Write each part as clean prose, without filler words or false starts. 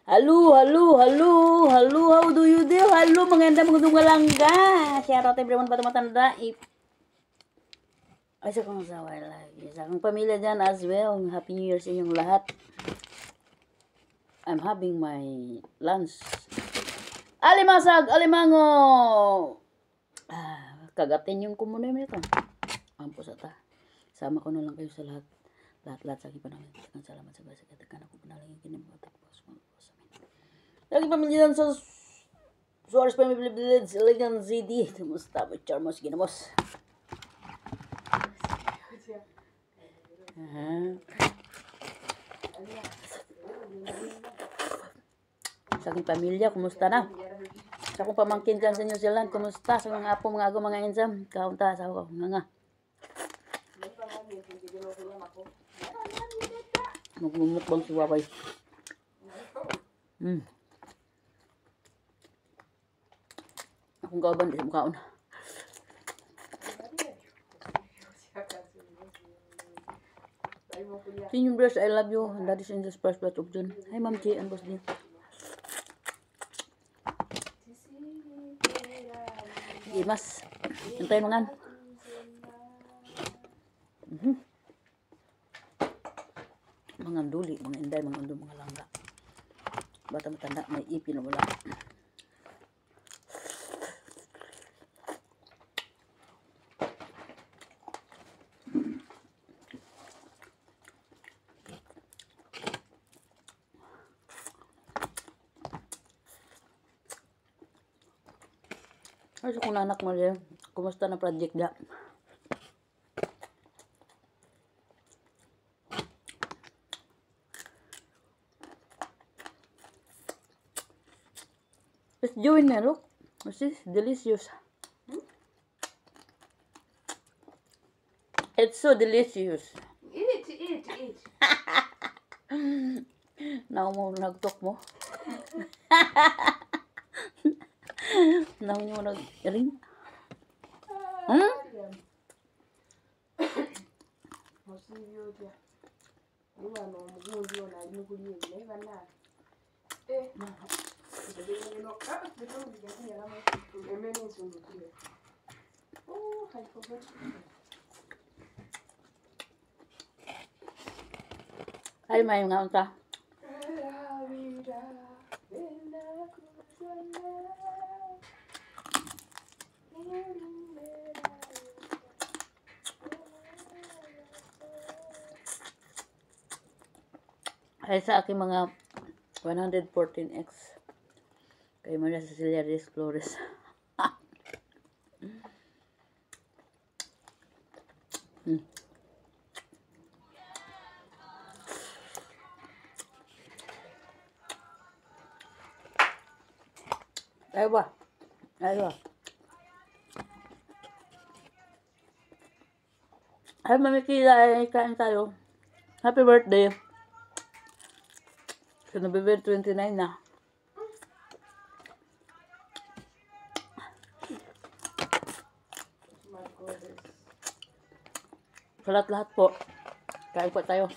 Halo, halo, halo, halo, how do you do? Halo, maganda mga dungalangga. Shout out everyone pa tumatanda. Ay, sa kong asawa lagi. Sa akong pamilya dyan as well. Happy New Year sa inyong lahat. I'm having my lunch. Alimasag, alimango! Kagatin yung kumunoy mo ito. Ampo sa ta. Sama ko na lang kayo sa lahat. Lahat-lahat sa aking panalangin. Tagang salamat sa basa. Tagang ako panalangin. Kinimutag po sa mga po sa amin. Lagi pamilya sa Suarez Family Village, Iligan City. Kumusta mo, Charmos, Ginamos? Sa aking pamilya, kumusta na? Sa akong pamangkin dyan sa New Zealand, kumusta? Sa mga apo, mga ago, mga insam, kaunta sa ako, nga. Magmumukbang si Waway. Akong kauban, di sa mukhaon. Senior Bruce, I love you. And that is in the first blood of June. Hi, Ma'am J. And Boss D. Imas. Hintayin mo nga. Mga duli, mga inday, mga undo, mga langga. Bata matanda, may ipin na wala. Ay, kung anak mo rin, kumusta na project da? It's doing me, look. This is delicious. It's so delicious. Eat. Now mo nagtok mo. Now mo nag-ring. Ay, may nga unta. Ay, sa aking mga 114X. Kay Maria Cecilia Reyes Flores. Ay ba? Ay, Mami Kila, kain tayo. Happy birthday. So, November 29 na. Sa lahat po. Kain po tayo.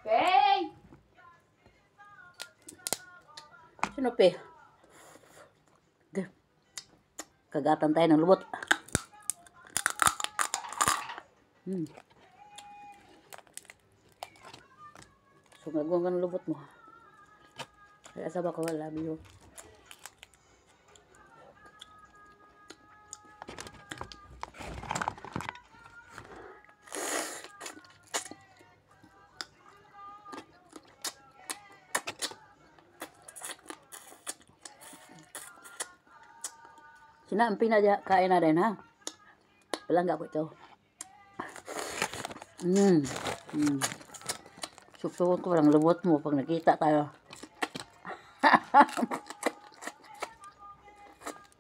Hey! Sino pe? Kagatan tayo ng lubot. So, nagawang ka ng lubot mo. Kaya sabak ko, love you. Sinampi na dyan, kain na rin ha. Palangga ko ito. Suksukot ko, parang lubot mo pag nakita tayo.